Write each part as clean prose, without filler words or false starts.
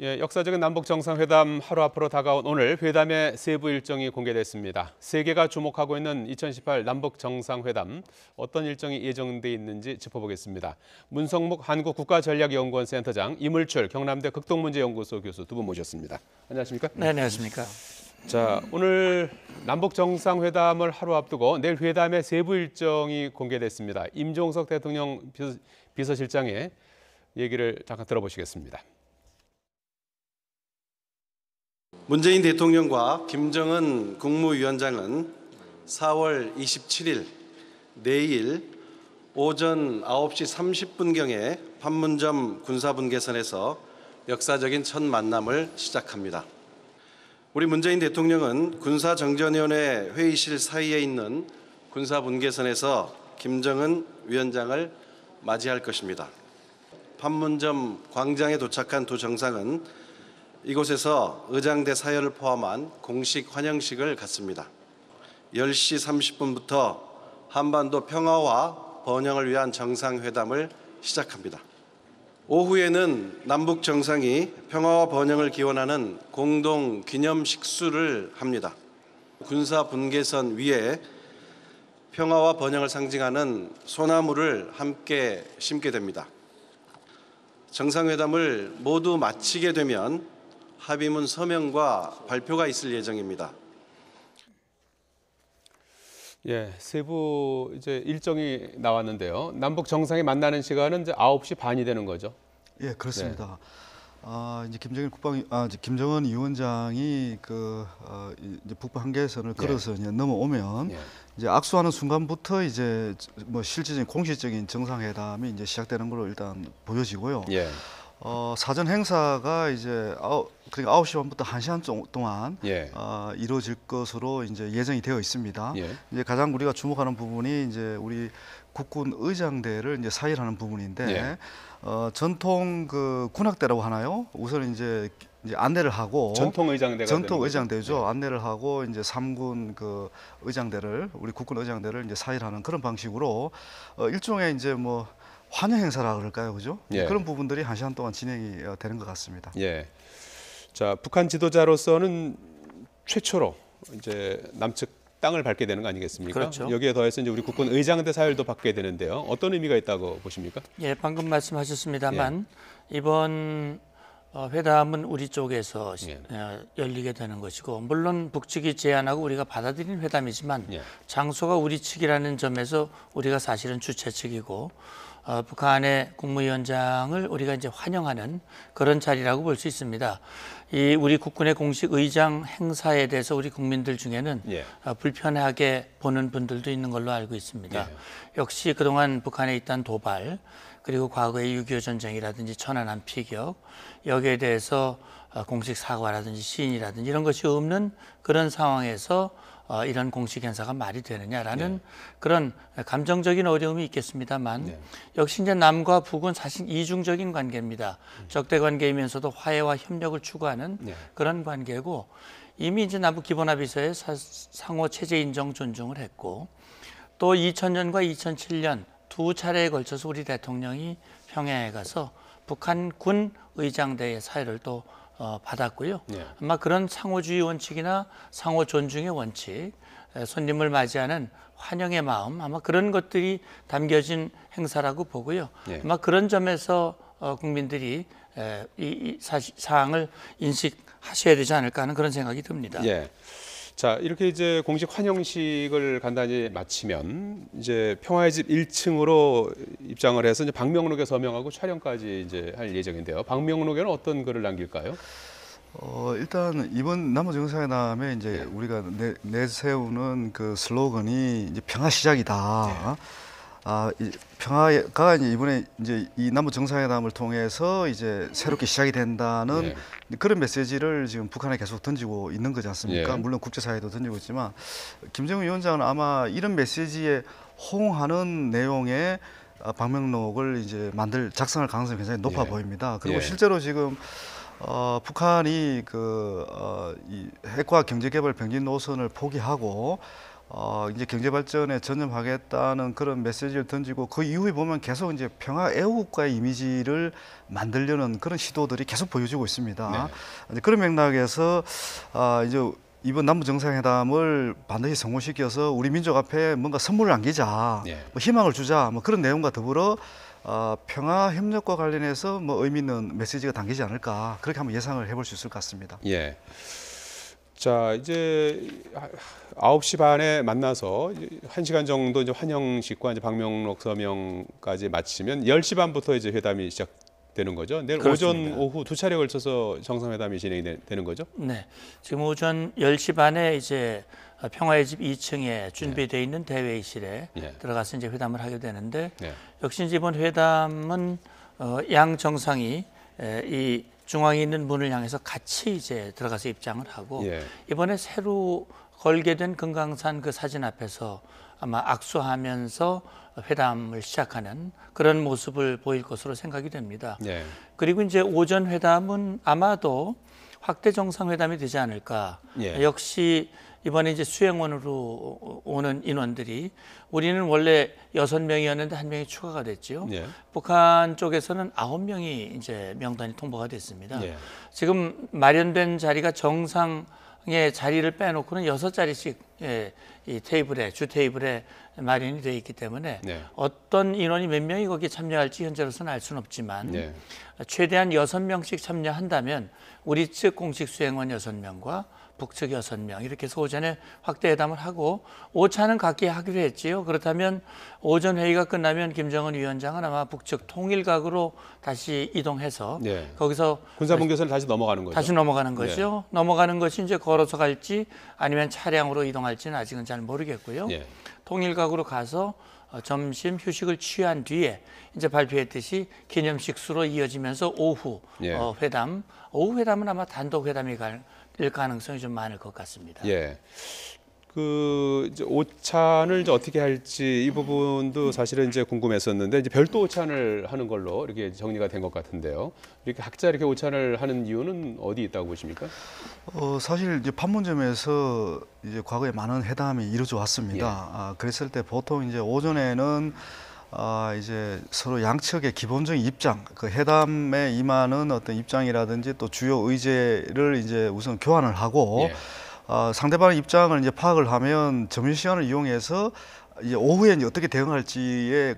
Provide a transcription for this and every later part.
예, 역사적인 남북 정상회담 하루 앞으로 다가온 오늘 회담의 세부 일정이 공개됐습니다. 세계가 주목하고 있는 2018 남북 정상회담 어떤 일정이 예정돼 있는지 짚어보겠습니다. 문성묵 한국국가전략연구원 센터장, 이물출 경남대 극동문제연구소 교수 두 분 모셨습니다. 안녕하십니까? 네, 안녕하십니까? 자, 오늘 남북 정상회담을 하루 앞두고 내일 회담의 세부 일정이 공개됐습니다. 임종석 대통령 비서실장의 얘기를 잠깐 들어보시겠습니다. 문재인 대통령과 김정은 국무위원장은 4월 27일 내일 오전 9시 30분경에 판문점 군사분계선에서 역사적인 첫 만남을 시작합니다. 우리 문재인 대통령은 군사정전위원회 회의실 사이에 있는 군사분계선에서 김정은 위원장을 맞이할 것입니다. 판문점 광장에 도착한 두 정상은 이곳에서 의장대 사열을 포함한 공식 환영식을 갖습니다. 10시 30분부터 한반도 평화와 번영을 위한 정상회담을 시작합니다. 오후에는 남북 정상이 평화와 번영을 기원하는 공동 기념 식수를 합니다. 군사 분계선 위에 평화와 번영을 상징하는 소나무를 함께 심게 됩니다. 정상회담을 모두 마치게 되면 합의문 서명과 발표가 있을 예정입니다. 예, 세부 이제 일정이 나왔는데요. 남북 정상이 만나는 시간은 이제 9시 반이 되는 거죠. 예, 그렇습니다. 이제 김정은 위원장이 이제 북부 한계선을 걸어서 이제 넘어오면 이제 악수하는 순간부터 이제 뭐 실질적인 공식적인 정상회담이 이제 시작되는 걸로 일단 보여지고요. 사전 행사가 이제 그러니까 9시 반부터 1시간 동안 이루어질 것으로 이제 예정이 되어 있습니다. 이제 가장 우리가 주목하는 부분이 이제 우리 국군 의장대를 이제 사일하는 부분인데 전통 그 군악대라고 하나요? 우선 이제 안내를 하고 전통 의장대죠. 안내를 하고 이제 3군 그 의장대를 우리 국군 의장대를 이제 사일하는 그런 방식으로 일종의 이제 뭐 환영 행사라 그럴까요, 그죠? 그런 부분들이 1시간 동안 진행이 되는 것 같습니다. 자, 북한 지도자로서는 최초로 이제 남측 땅을 밟게 되는 거 아니겠습니까? 그렇죠. 여기에 더해서 이제 우리 국군 의장대 사열도 받게 되는데요. 어떤 의미가 있다고 보십니까? 예, 방금 말씀하셨습니다만 이번 회담은 우리 쪽에서 열리게 되는 것이고, 물론 북측이 제안하고 우리가 받아들인 회담이지만 장소가 우리 측이라는 점에서 우리가 사실은 주최 측이고 북한의 국무위원장을 우리가 이제 환영하는 그런 자리라고 볼 수 있습니다. 이 우리 국군의 공식 의장 행사에 대해서 우리 국민들 중에는 불편하게 보는 분들도 있는 걸로 알고 있습니다. 역시 그동안 북한에 있던 도발, 그리고 과거의 6.25 전쟁이라든지 천안함 피격, 여기에 대해서 공식 사과라든지 시인이라든지 이런 것이 없는 그런 상황에서 이런 공식 행사가 말이 되느냐라는 그런 감정적인 어려움이 있겠습니다만 역시 이제 남과 북은 사실 이중적인 관계입니다. 적대 관계이면서도 화해와 협력을 추구하는 그런 관계고, 이미 이제 남북 기본합의서에 상호 체제 인정 존중을 했고, 또 2000년과 2007년 두 차례에 걸쳐서 우리 대통령이 평양에 가서 북한 군 의장대의 사회를 또 받았고요. 아마 그런 상호주의 원칙이나 상호 존중의 원칙, 손님을 맞이하는 환영의 마음, 아마 그런 것들이 담겨진 행사라고 보고요. 아마 그런 점에서 국민들이 이 사항을 인식하셔야 되지 않을까 하는 그런 생각이 듭니다. 자, 이렇게 이제 공식 환영식을 간단히 마치면 이제 평화의 집 1층으로 입장을 해서 이제 방명록에 서명하고 촬영까지 이제 할 예정인데요. 방명록에는 어떤 글을 남길까요? 일단 이번 남북 정상회담에 이제 우리가 내세우는 그 슬로건이 이제 평화 시작이다. 이 평화가 이제 이번에 이제 이 남북 정상회담을 통해서 이제 새롭게 시작이 된다는 그런 메시지를 지금 북한에 계속 던지고 있는 거지 않습니까? 물론 국제사회도 던지고 있지만 김정은 위원장은 아마 이런 메시지에 호응하는 내용의 방명록을 이제 작성할 가능성이 굉장히 높아 보입니다. 그리고 실제로 지금 북한이 이 핵과 경제개발 병진 노선을 포기하고 이제 경제 발전에 전념하겠다는 그런 메시지를 던지고 그 이후에 보면 계속 이제 평화 애호국가의 이미지를 만들려는 그런 시도들이 계속 보여지고 있습니다. 이제 그런 맥락에서 이제 이번 남북 정상회담을 반드시 성공시켜서 우리 민족 앞에 뭔가 선물을 안기자, 뭐 희망을 주자, 뭐 그런 내용과 더불어 평화 협력과 관련해서 뭐 의미 있는 메시지가 담기지 않을까 그렇게 한번 예상을 해볼 수 있을 것 같습니다. 예. 자, 이제 9시 반에 만나서 1시간 정도 이제 환영식과 이제 방명록 서명까지 마치면 10시 반부터 이제 회담이 시작되는 거죠. 내일 그렇습니다. 오전, 오후 두 차례에 걸쳐서 정상회담이 진행이 되는 거죠. 네. 지금 오전 10시 반에 이제 평화의 집 2층에 준비되어 있는 대회의실에 들어가서 이제 회담을 하게 되는데 역시 이번 회담은 양 정상이 이 중앙에 있는 문을 향해서 같이 이제 들어가서 입장을 하고 이번에 새로 걸게 된 금강산 그 사진 앞에서 아마 악수하면서 회담을 시작하는 그런 모습을 보일 것으로 생각이 됩니다. 그리고 이제 오전 회담은 아마도 확대 정상회담이 되지 않을까. 역시 이번에 이제 수행원으로 오는 인원들이 우리는 원래 6명이었는데 1명이 추가가 됐죠. 북한 쪽에서는 9명이 이제 명단이 통보가 됐습니다. 지금 마련된 자리가 정상의 자리를 빼놓고는 6자리씩 이 테이블에 주 테이블에 마련이 되어 있기 때문에 어떤 인원이 몇 명이 거기에 참여할지 현재로서는 알 수는 없지만 최대한 6명씩 참여한다면 우리 측 공식 수행원 6명과 북측 6명 이렇게 해서 오전에 확대 회담을 하고 오차는 각기 하기로 했지요. 그렇다면 오전 회의가 끝나면 김정은 위원장은 아마 북측 통일각으로 다시 이동해서 거기서 군사분계선을 다시 넘어가는 거죠. 다시 넘어가는 거죠. 넘어가는 것이 이제 걸어서 갈지 아니면 차량으로 이동할지는 아직은 잘 모르겠고요. 통일각으로 가서 점심 휴식을 취한 뒤에 이제 발표했듯이 기념식수로 이어지면서 오후 회담, 오후 회담은 아마 단독 회담이 갈 가능성이 좀 많을 것 같습니다. 그 이제 오찬을 이제 어떻게 할지 이 부분도 사실은 이제 궁금했었는데 이제 별도 오찬을 하는 걸로 이렇게 정리가 된 것 같은데요. 이렇게 각자 이렇게 오찬을 하는 이유는 어디 있다고 보십니까? 사실 이제 판문점에서 이제 과거에 많은 회담이 이루어져 왔습니다. 그랬을 때 보통 이제 오전에는 이제 서로 양측의 기본적인 입장, 그 회담에 임하는 어떤 입장이라든지 또 주요 의제를 이제 우선 교환을 하고 상대방의 입장을 이제 파악을 하면 점심시간을 이용해서 이제 오후에 이제 어떻게 대응할지와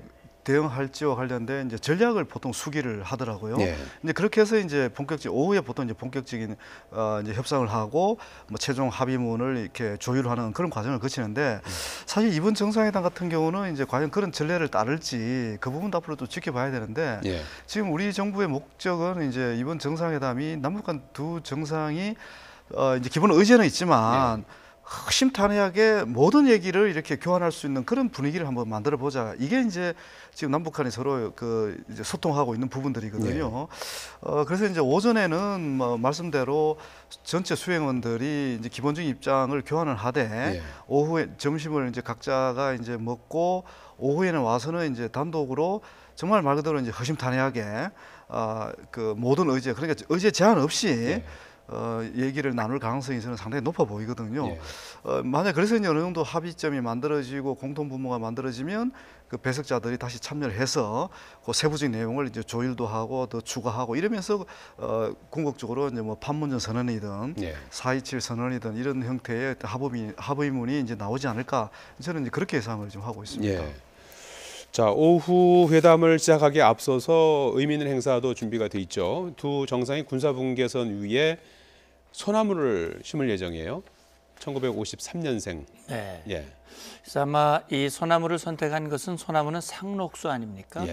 관련된 이제 전략을 보통 수기를 하더라고요. 이제 그렇게 해서 이제 오후에 보통 이제 본격적인 이제 협상을 하고 뭐 최종 합의문을 이렇게 조율하는 그런 과정을 거치는데 사실 이번 정상회담 같은 경우는 이제 과연 그런 전례를 따를지 그 부분도 앞으로 또 지켜봐야 되는데 지금 우리 정부의 목적은 이제 이번 정상회담이 남북 간 두 정상이 이제 기본 의제는 있지만 허심탄회하게 모든 얘기를 이렇게 교환할 수 있는 그런 분위기를 한번 만들어 보자. 이게 이제 지금 남북한이 서로 그 이제 소통하고 있는 부분들이거든요. 그래서 이제 오전에는 뭐 말씀대로 전체 수행원들이 이제 기본적인 입장을 교환을 하되 오후에 점심을 이제 각자가 이제 먹고 오후에는 와서는 이제 단독으로 정말 말 그대로 이제 허심탄회하게 그 모든 의제 그러니까 의제 제한 없이 얘기를 나눌 가능성이 저는 상당히 높아 보이거든요. 만약 그래서 이제 어느 정도 합의점이 만들어지고 공통 분모가 만들어지면 그 배석자들이 다시 참여를 해서 그 세부적인 내용을 이제 조율도 하고 더 추가하고 이러면서 궁극적으로 이제 뭐 판문점 선언이든 4.27 선언이든 이런 형태의 합의문이 이제 나오지 않을까 저는 이제 그렇게 예상을 좀 하고 있습니다. 자, 오후 회담을 시작하기에 앞서서 의미 있는 행사도 준비가 돼 있죠. 두 정상이 군사분계선 위에 소나무를 심을 예정이에요. 1953년생. 그래서 아마 이 소나무를 선택한 것은 소나무는 상록수 아닙니까?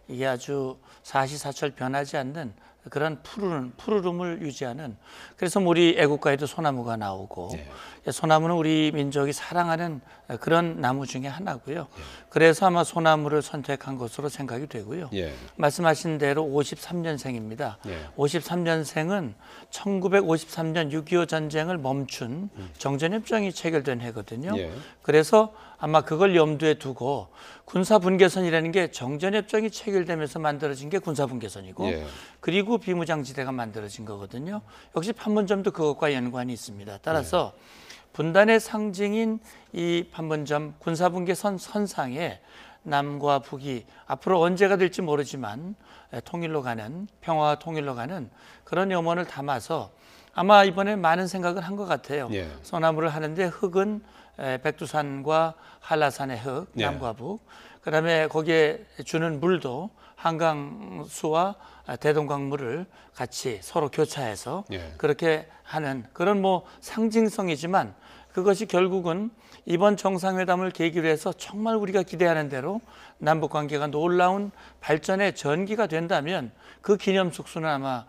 이게 아주 사시사철 변하지 않는 그런 푸르름을 유지하는 그래서 우리 애국가에도 소나무가 나오고 소나무는 우리 민족이 사랑하는 그런 나무 중에 하나고요. 그래서 아마 소나무를 선택한 것으로 생각이 되고요. 말씀하신 대로 53년생입니다. 53년생은 1953년 6.25 전쟁을 멈춘 정전협정이 체결된 해거든요. 그래서 아마 그걸 염두에 두고 군사분계선이라는 게 정전협정이 체결되면서 만들어진 게 군사분계선이고 그리고 비무장지대가 만들어진 거거든요. 역시 판문점도 그것과 연관이 있습니다. 따라서 분단의 상징인 이 판문점 군사분계선 선상에 남과 북이 앞으로 언제가 될지 모르지만 통일로 가는, 평화와 통일로 가는 그런 염원을 담아서 아마 이번에 많은 생각을 한 것 같아요. 예. 소나무를 하는데 흙은 백두산과 한라산의 흙, 예. 남과 북, 그다음에 거기에 주는 물도 한강수와 대동강물을 같이 서로 교차해서 예. 그렇게 하는 그런 뭐 상징성이지만 그것이 결국은 이번 정상회담을 계기로 해서 정말 우리가 기대하는 대로 남북 관계가 놀라운 발전의 전기가 된다면 그 기념숙수는 아마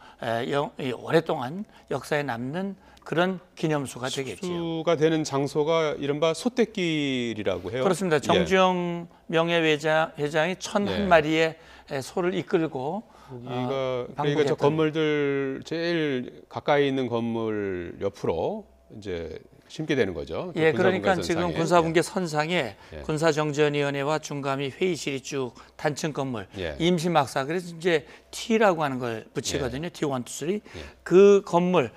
오랫동안 역사에 남는 그런 기념수가 되겠지요. 숙수가 되는 장소가 이른바 소떼길이라고 해요. 그렇습니다. 예. 정주영 명예회장이 1,001마리의 소를 이끌고 그러니까 저 방북했던. 건물들 제일 가까이 있는 건물 옆으로 이제 심게 되는 거죠. 예, 그러니까 군사분계선상에. 지금 군사분계 선상에 예. 군사정전위원회와 중감위 회의실이 쭉 단층 건물, 예. 임시막사, 그래서 이제 T라고 하는 걸 붙이거든요. T1, 2, 3. 예. 그 건물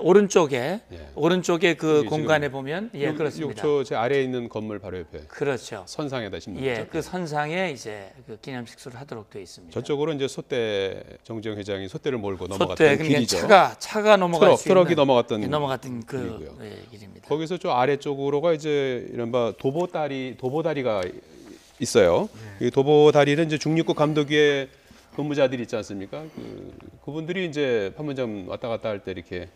오른쪽에 예. 그 여기 공간에 지금 보면 예, 그렇습니다. 저 아래에 있는 건물 바로 옆에 그렇죠. 선상에다 심는 예, 거죠. 그 선상에 이제 그 기념식수를 하도록 되어 있습니다. 저쪽으로 이제 소떼 정주영 회장이 소떼를 몰고 소떼 넘어갔던 그러니까 길이죠. 차가 넘어갈 수 트럭이 있는 넘어갔던 그 길이고요. 예, 길입니다. 거기서 저 아래쪽으로가 이제 이른바 도보다리가 있어요. 이 도보다리는 이제 중립국 감독위의 근무자들이 있지 않습니까? 그분들이 이제 판문점 왔다 갔다 할 때 이렇게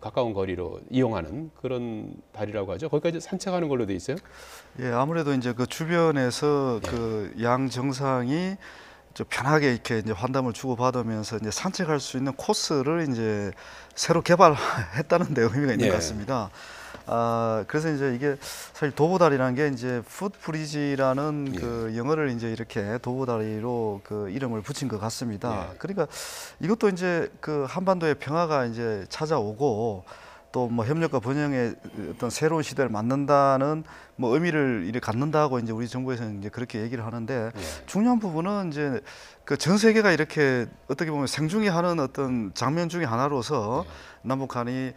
가까운 거리로 이용하는 그런 다리라고 하죠. 거기까지 산책하는 걸로 돼 있어요. 예, 아무래도 이제 그 주변에서 그 양 정상이 좀 편하게 이렇게 이제 환담을 주고 받으면서 이제 산책할 수 있는 코스를 이제 새로 개발했다는 데 의미가 있는 예. 것 같습니다. 그래서 이제 이게 사실 도보다리라는 게 이제 풋브리지라는 그 영어를 이제 이렇게 도보다리로 그 이름을 붙인 것 같습니다. 예. 그러니까 이것도 이제 그 한반도의 평화가 이제 찾아오고 또 뭐 협력과 번영의 어떤 새로운 시대를 만든다는 뭐 의미를 이렇게 갖는다고 이제 우리 정부에서는 이제 그렇게 얘기를 하는데 중요한 부분은 이제 그 전 세계가 이렇게 어떻게 보면 생중에 하는 어떤 장면 중에 하나로서 남북 간이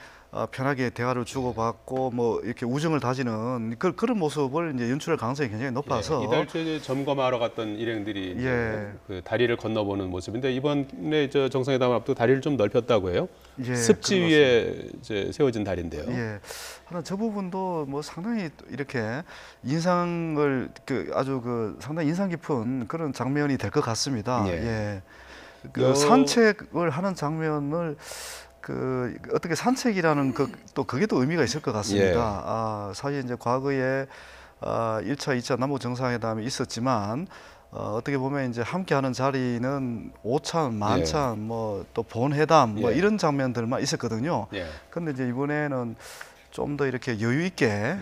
편하게 대화를 주고받고 뭐 이렇게 우정을 다지는 그런 모습을 이제 연출할 가능성이 굉장히 높아서 이달 초에 점검하러 갔던 일행들이 이제 예. 그 다리를 건너보는 모습인데 이번에 저 정상회담을 앞두고 다리를 좀 넓혔다고 해요. 예, 습지 그런 것 위에 이제 세워진 다리인데요. 예. 하나 저 부분도 뭐 상당히 이렇게 인상을 그 아주 그 상당히 인상 깊은 그런 장면이 될 것 같습니다. 예. 예. 그 산책을 하는 장면을 그 어떻게 산책이라는 또 그게 또 의미가 있을 것 같습니다. 사실 이제 과거에 1차, 2차 남북 정상회담이 있었지만 어떻게 보면 이제 함께하는 자리는 오찬, 만찬, 뭐 또 본회담, 뭐 이런 장면들만 있었거든요. 그런데 이제 이번에는 좀 더 이렇게 여유 있게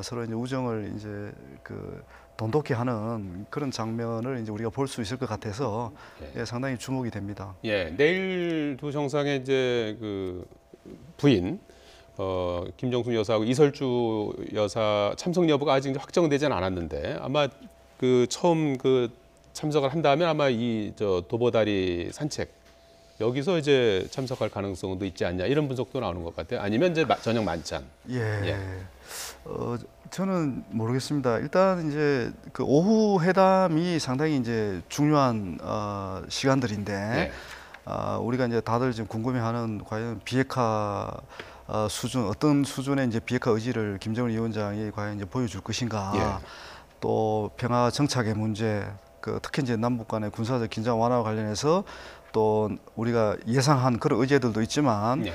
서로 이제 우정을 이제 그 돈독히 하는 그런 장면을 이제 우리가 볼 수 있을 것 같아서 상당히 주목이 됩니다. 예, 내일 두 정상의 이제 그 부인 김정숙 여사하고 이설주 여사 참석 여부가 아직 확정되지는 않았는데 아마 그 처음 그 참석을 한다면 아마 이 저 도보다리 산책 여기서 이제 참석할 가능성도 있지 않냐 이런 분석도 나오는 것 같아요. 아니면 이제 저녁 만찬. 예. 저는 모르겠습니다. 일단 이제 그 오후 회담이 상당히 이제 중요한 시간들인데 우리가 이제 다들 지금 궁금해하는 과연 비핵화 수준 어떤 수준의 이제 비핵화 의지를 김정은 위원장이 과연 이제 보여줄 것인가. 또 평화 정착의 문제, 그 특히 이제 남북 간의 군사적 긴장 완화와 관련해서 또 우리가 예상한 그런 의제들도 있지만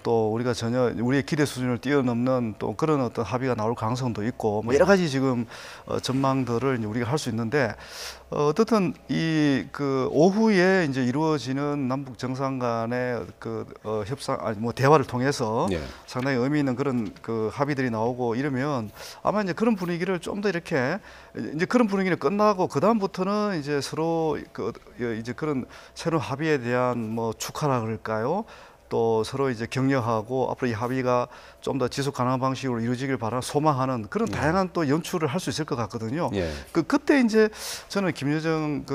또 우리가 전혀 우리의 기대 수준을 뛰어넘는 또 그런 어떤 합의가 나올 가능성도 있고 뭐 여러 가지 지금 전망들을 이제 우리가 할 수 있는데 어떻든 이 그 오후에 이제 이루어지는 남북 정상 간의 그 협상 아니 뭐 대화를 통해서 상당히 의미 있는 그런 그 합의들이 나오고 이러면 아마 이제 그런 분위기를 좀 더 이렇게 이제 그런 분위기는 끝나고 그 다음부터는 이제 서로 그 이제 그런 새로운 합의에 대한 뭐 축하라 그럴까요? 또 서로 이제 격려하고 앞으로 이 합의가 좀 더 지속 가능한 방식으로 이루어지길 바라 소망하는 그런 다양한 또 연출을 할 수 있을 것 같거든요. 그때 이제 저는 김여정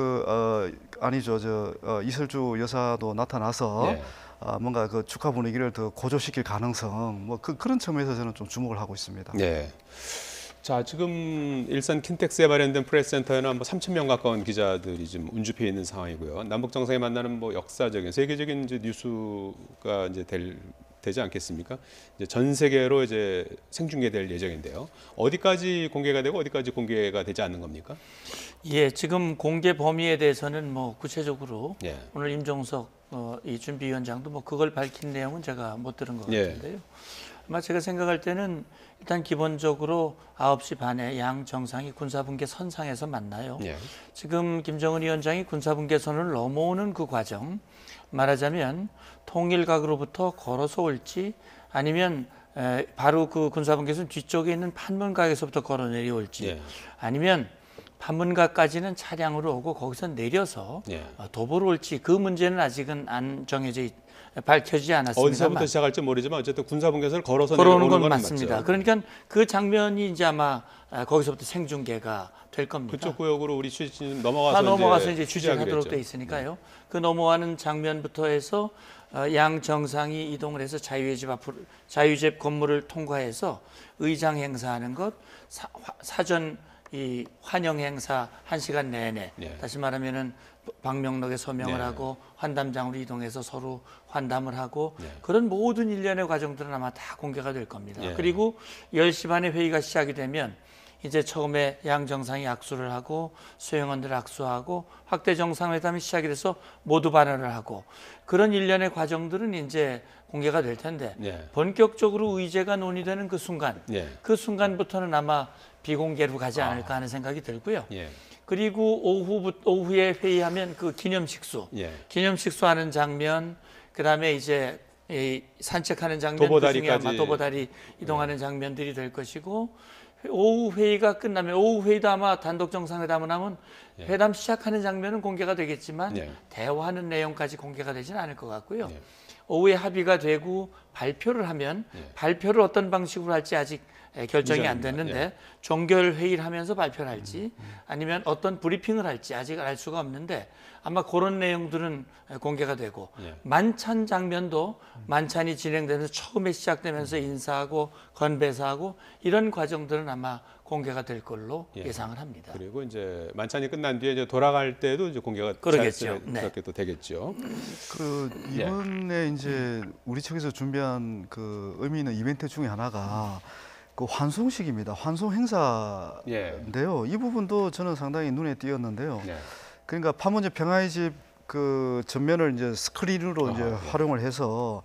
아니죠 이설주 여사도 나타나서 뭔가 그 축하 분위기를 더 고조시킬 가능성 뭐 그런 측면에서 저는 좀 주목을 하고 있습니다. 네. 자, 지금 일산 킨텍스에 마련된 프레스센터에는 뭐 3,000명 가까운 기자들이 지금 운집해 있는 상황이고요. 남북 정상이 만나는 뭐 역사적인 세계적인 이제 뉴스가 이제 되지 않겠습니까? 이제 전 세계로 이제 생중계될 예정인데요. 어디까지 공개가 되고 어디까지 공개가 되지 않는 겁니까? 예, 지금 공개 범위에 대해서는 뭐 구체적으로 예. 오늘 임종석 이 준비위원장도 뭐 그걸 밝힌 내용은 제가 못 들은 것 같은데요. 아마 제가 생각할 때는 일단 기본적으로 9시 반에 양 정상이 군사분계 선상에서 만나요. 예. 지금 김정은 위원장이 군사분계선을 넘어오는 그 과정, 말하자면 통일각으로부터 걸어서 올지 아니면 바로 그 군사분계선 뒤쪽에 있는 판문각에서부터 걸어 내려올지 예. 아니면 판문각까지는 차량으로 오고 거기서 내려서 예. 도보로 올지 그 문제는 아직은 안 정해져 밝혀지지 않았습니다. 어디서부터 시작할지 모르지만 어쨌든 군사분계선을 걸어서 걸어오는 내려오는 건 건 맞습니다. 맞죠. 그러니까 그 장면이 이제 아마 거기서부터 생중계가 될 겁니다. 그쪽 구역으로 우리 취재진 다 넘어가서 넘어가서 이제 취재하기로 취재하도록 했죠. 돼 있으니까요. 그 넘어가는 장면부터 해서 양 정상이 이동을 해서 자유집 건물을 통과해서 의장 행사하는 것, 사전 이 환영 행사 1시간 내내 예. 다시 말하면은 방명록에 서명을 네. 하고 환담장으로 이동해서 서로 환담을 하고 네. 그런 모든 일련의 과정들은 아마 다 공개가 될 겁니다. 예. 그리고 10시 반에 회의가 시작이 되면 이제 처음에 양 정상이 악수를 하고 수행원들 악수하고 확대 정상회담이 시작이 돼서 모두 발언을 하고 그런 일련의 과정들은 이제 공개가 될 텐데 예. 본격적으로 의제가 논의되는 그 순간 예. 그 순간부터는 아마 비공개로 가지 않을까 하는 생각이 들고요. 예. 그리고 오후에 회의하면 그 기념식수, 예. 기념식수 하는 장면, 그다음에 이제 이 산책하는 장면, 도보다리까지. 그 중에 아마 도보다리 이동하는 장면들이 될 것이고 오후 회의가 끝나면 오후 회의도 아마 단독 정상회담을 하면 회담 시작하는 장면은 공개가 되겠지만 예. 대화하는 내용까지 공개가 되지는 않을 것 같고요. 예. 오후에 합의가 되고 발표를 하면 발표를 어떤 방식으로 할지 아직 결정이 안 됐는데 예. 종결 회의를 하면서 발표를 할지 아니면 어떤 브리핑을 할지 아직 알 수가 없는데 아마 그런 내용들은 공개가 되고 예. 만찬 장면도 만찬이 진행되면서 처음에 시작되면서 인사하고 건배사하고 이런 과정들은 아마 공개가 될 걸로 예상을 합니다. 그리고 이제 만찬이 끝난 뒤에 이제 돌아갈 때도 이제 공개가 그러겠죠. 자연스럽게 또 되겠죠. 그 이번에 이제 우리 측에서 준비한 그 의미 있는 이벤트 중에 하나가 그 환송식입니다. 환송 행사인데요. 이 부분도 저는 상당히 눈에 띄었는데요. 예. 그러니까 판문점 평화의 집 그 전면을 이제 스크린으로 이제 활용을 해서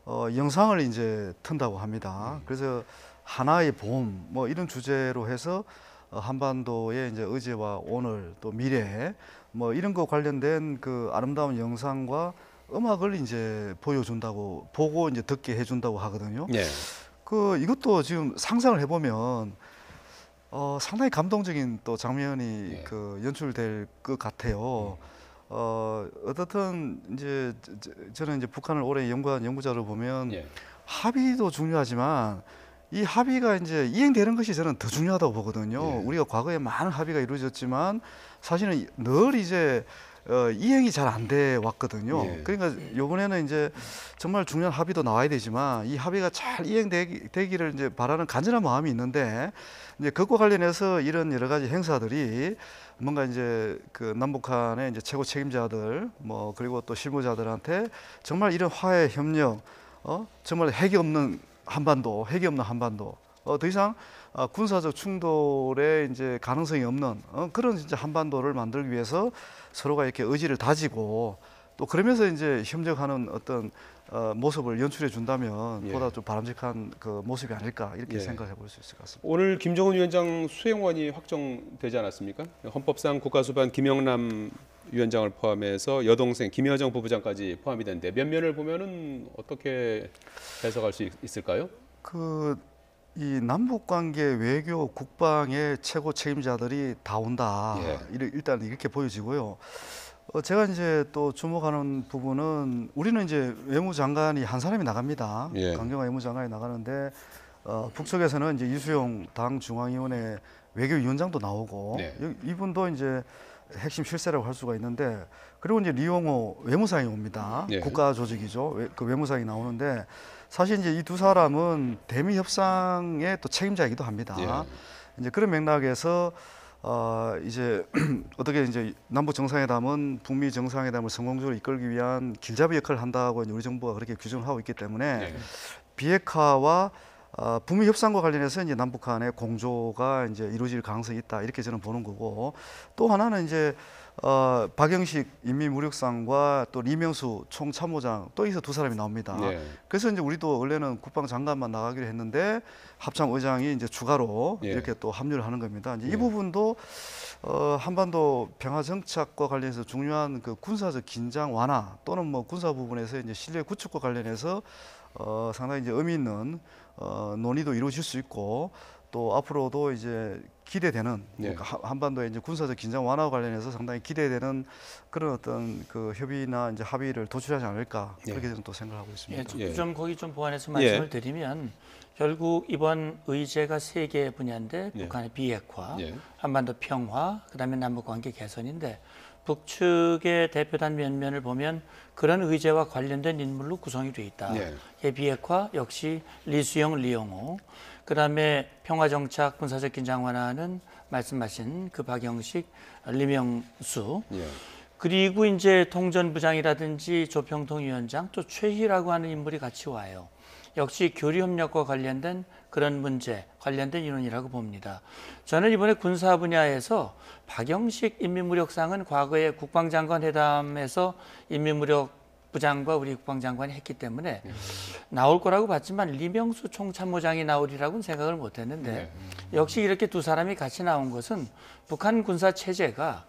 영상을 이제 튼다고 합니다. 그래서 하나의 봄 뭐 이런 주제로 해서 한반도의 이제 어제와 오늘 또 미래 뭐 이런 거 관련된 그 아름다운 영상과 음악을 이제 보여준다고 보고 이제 듣게 해준다고 하거든요. 예. 그 이것도 지금 상상을 해보면 상당히 감동적인 또 장면이 그 연출될 것 같아요. 어떻든 이제 저는 이제 북한을 오래 연구한 연구자로 보면 합의도 중요하지만 이 합의가 이제 이행되는 것이 저는 더 중요하다고 보거든요. 우리가 과거에 많은 합의가 이루어졌지만 사실은 늘 이제 이행이 잘 안 돼 왔거든요. 그러니까 이번에는 이제 정말 중요한 합의도 나와야 되지만 이 합의가 잘 이행되기를 이제 바라는 간절한 마음이 있는데 이제 그것과 관련해서 이런 여러 가지 행사들이 뭔가 이제 그 남북한의 이제 최고 책임자들 뭐 그리고 또 실무자들한테 정말 이런 화해 협력 정말 핵이 없는 한반도 더 이상 군사적 충돌의 이제 가능성이 없는 그런 진짜 한반도를 만들기 위해서 서로가 이렇게 의지를 다지고 또 그러면서 이제 협력하는 어떤 모습을 연출해 준다면 보다 좀 바람직한 그 모습이 아닐까 이렇게 생각해 볼 수 있을 것 같습니다. 오늘 김정은 위원장 수행원이 확정되지 않았습니까? 헌법상 국가수반 김영남 위원장을 포함해서 여동생 김여정 부부장까지 포함이 되는데 면면을 보면은 어떻게 해석할 수 있을까요? 이 남북 관계 외교 국방의 최고 책임자들이 다 온다. 일단 이렇게 보여지고요. 제가 이제 또 주목하는 부분은 우리는 이제 외무장관이 한 사람이 나갑니다. 강경화 외무장관이 나가는데 북측에서는 이제 이수용 당 중앙위원회 외교위원장도 나오고 이분도 이제 핵심 실세라고 할 수가 있는데 그리고 이제 리용호 외무상이 옵니다. 예. 국가 조직이죠. 그 외무상이 나오는데 사실 이제 이 두 사람은 대미 협상의 또 책임자이기도 합니다. 예. 이제 그런 맥락에서 이제 어떻게 이제 남북 정상회담은 북미 정상회담을 성공적으로 이끌기 위한 길잡이 역할을 한다고 이제 우리 정부가 그렇게 규정을 하고 있기 때문에 예. 비핵화와 북미 협상과 관련해서 이제 남북 간의 공조가 이제 이루어질 가능성이 있다 이렇게 저는 보는 거고 또 하나는 이제 박영식 인민무력상과 또 리명수 총참모장 또 여기서 두 사람이 나옵니다. 예. 그래서 이제 우리도 원래는 국방장관만 나가기로 했는데 합참의장이 이제 추가로 예. 이렇게 또 합류를 하는 겁니다. 이제 예. 이 부분도 한반도 평화 정착과 관련해서 중요한 그 군사적 긴장 완화 또는 뭐 군사 부분에서 이제 신뢰 구축과 관련해서 상당히 이제 의미 있는 논의도 이루어질 수 있고 또 앞으로도 이제 기대되는 예. 한반도의 이제 군사적 긴장 완화와 관련해서 상당히 기대되는 그런 어떤 그 협의나 이제 합의를 도출하지 않을까 예. 그렇게 저는 또 생각하고 있습니다. 예, 좀 거기 좀 보완해서 예. 말씀을 드리면 결국 이번 의제가 세 개의 분야인데 예. 북한의 비핵화, 예. 한반도 평화, 그다음에 남북 관계 개선인데 북측의 대표단 면면을 보면 그런 의제와 관련된 인물로 구성이 돼 있다. 예. 비핵화 역시 리수영, 리용호, 그다음에 평화정착, 군사적 긴장 완화는 말씀하신 그 박영식, 리명수, 예. 그리고 이제 통전부장이라든지 조평통 위원장 또 최희라고 하는 인물이 같이 와요. 역시 교류협력과 관련된 그런 문제, 관련된 인원이라고 봅니다. 저는 이번에 군사 분야에서 박영식 인민무력상은 과거에 국방장관 회담에서 인민무력부장과 우리 국방장관이 했기 때문에 나올 거라고 봤지만 리명수 총참모장이 나오리라고는 생각을 못했는데 역시 이렇게 두 사람이 같이 나온 것은 북한 군사 체제가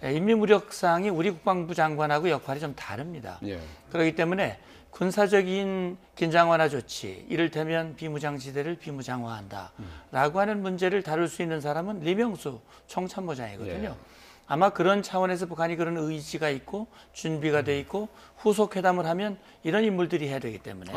인민무력상이 우리 국방부 장관하고 역할이 좀 다릅니다. 예. 그렇기 때문에 군사적인 긴장 완화 조치, 이를테면 비무장지대를 비무장화한다라고 하는 문제를 다룰 수 있는 사람은 리명수 총참모장이거든요. 예. 아마 그런 차원에서 북한이 그런 의지가 있고 준비가 돼 있고 후속 회담을 하면 이런 인물들이 해야 되기 때문에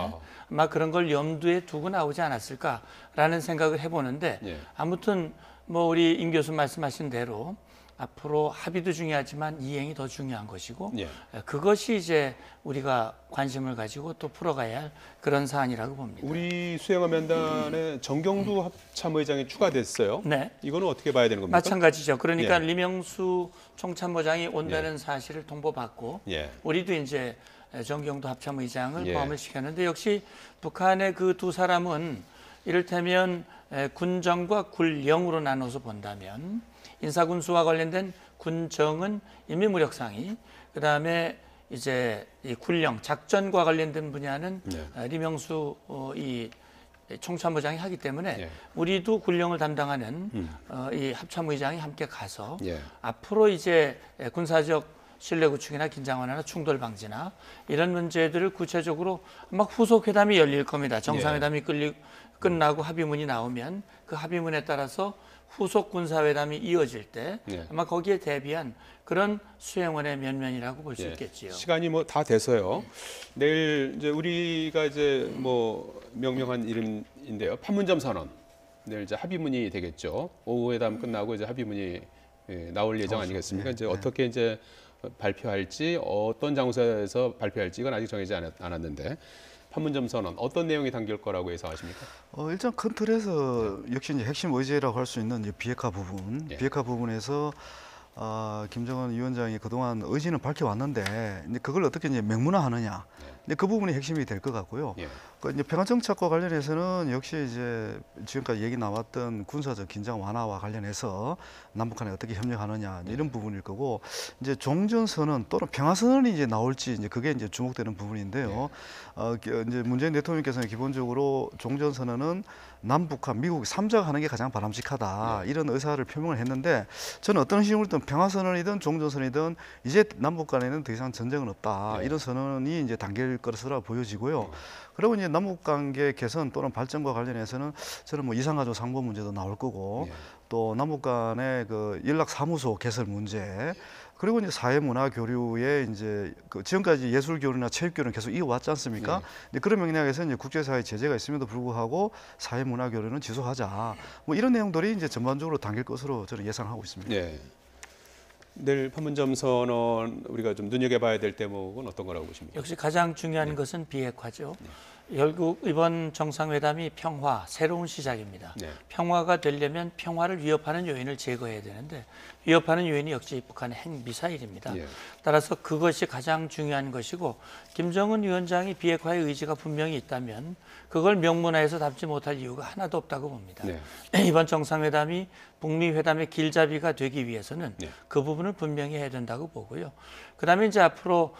아마 그런 걸 염두에 두고 나오지 않았을까라는 생각을 해보는데 예. 아무튼 뭐 우리 임 교수 말씀하신 대로 앞으로 합의도 중요하지만 이행이 더 중요한 것이고 예. 그것이 이제 우리가 관심을 가지고 또 풀어가야 할 그런 사안이라고 봅니다. 우리 수행함 면단에 정경두 합참의장이 추가됐어요. 네. 이거는 어떻게 봐야 되는 겁니까? 마찬가지죠. 그러니까 예. 리명수 총참모장이 온다는 사실을 통보받고 예. 우리도 이제 정경도 합참의장을 예. 포함을 시켰는데 역시 북한의 그 두 사람은 이를테면 군정과 굴영으로 나눠서 본다면 인사군수와 관련된 군정은 인민무력상이, 그다음에 이제 이 굴영 작전과 관련된 분야는 리명수 이 총참모장이 하기 때문에 예. 우리도 굴령을 담당하는 이 합참의장이 함께 가서 예. 앞으로 이제 군사적 신뢰 구축이나 긴장 완화나 충돌 방지나 이런 문제들을 구체적으로 아마 후속 회담이 열릴 겁니다. 정상회담이 끝나고 합의문이 나오면 그 합의문에 따라서 후속 군사회담이 이어질 때 아마 거기에 대비한 그런 수행원의 면면이라고 볼 수 있겠지요. 시간이 뭐 다 돼서요. 내일 이제 우리가 이제 뭐 명명한 이름인데요. 판문점 선언. 내일 이제 합의문이 되겠죠. 오후 회담 끝나고 이제 합의문이 나올 예정 아니겠습니까? 이제 어떻게 이제 발표할지 어떤 장소에서 발표할지 이건 아직 정해지지 않았는데 판문점 선언 어떤 내용이 담길 거라고 예상하십니까? 일단 큰 틀에서 역시 이제 핵심 의제라고 할 수 있는 이제 비핵화 부분, 비핵화 부분에서 김정은 위원장이 그동안 의지는 밝혀왔는데 이제 그걸 어떻게 이제 명문화하느냐, 이제 그 부분이 핵심이 될 것 같고요. 그 이제 평화 정착과 관련해서는 역시 이제 지금까지 얘기 나왔던 군사적 긴장 완화와 관련해서 남북 간에 어떻게 협력하느냐 이런 부분일 거고, 이제 종전 선언 또는 평화 선언이 이제 나올지 이제 그게 이제 주목되는 부분인데요. 이제 문재인 대통령께서는 기본적으로 종전 선언은 남북한 미국 3자가 하는 게 가장 바람직하다 이런 의사를 표명을 했는데, 저는 어떤 식으로든 평화 선언이든 종전 선언이든 이제 남북 간에는 더 이상 전쟁은 없다 이런 선언이 이제 담길 것으로 보여지고요. 그리고 이제 남북 관계 개선 또는 발전과 관련해서는 저는 뭐 이산가족 상봉 문제도 나올 거고, 또 남북 간의 그 연락 사무소 개설 문제, 그리고 이제 사회문화 교류에 이제 그 지금까지 예술 교류나 체육 교류는 계속 이어왔지 않습니까? 이제 그런 맥락에서 이제 국제사회 제재가 있음에도 불구하고 사회문화 교류는 지속하자. 뭐 이런 내용들이 이제 전반적으로 담길 것으로 저는 예상하고 있습니다. 내일 판문점 선언 우리가 좀 눈여겨봐야 될 대목은 어떤 거라고 보십니까? 역시 가장 중요한 것은 비핵화죠. 결국 이번 정상회담이 평화, 새로운 시작입니다. 평화가 되려면 평화를 위협하는 요인을 제거해야 되는데 위협하는 요인이 역시 북한의 핵미사일입니다. 따라서 그것이 가장 중요한 것이고 김정은 위원장이 비핵화의 의지가 분명히 있다면 그걸 명문화해서 담지 못할 이유가 하나도 없다고 봅니다. 이번 정상회담이 북미 회담의 길잡이가 되기 위해서는 그 부분을 분명히 해야 된다고 보고요. 그다음에 이제 앞으로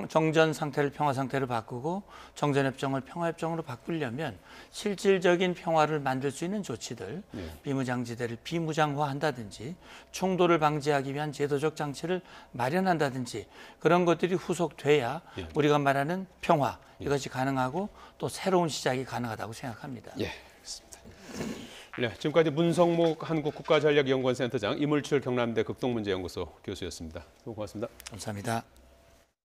정전 상태를 평화 상태로 바꾸고 정전협정을 평화협정으로 바꾸려면 실질적인 평화를 만들 수 있는 조치들, 비무장지대를 비무장화한다든지 충돌을 방지하기 위한 제도적 장치를 마련한다든지 그런 것들이 후속돼야 우리가 말하는 평화 이것이 가능하고 또 새로운 시작이 가능하다고 생각합니다. 예, 그렇습니다. 네, 지금까지 문성목 한국국가전략연구원센터장, 이물출 경남대 극동문제연구소 교수였습니다. 고맙습니다. 감사합니다.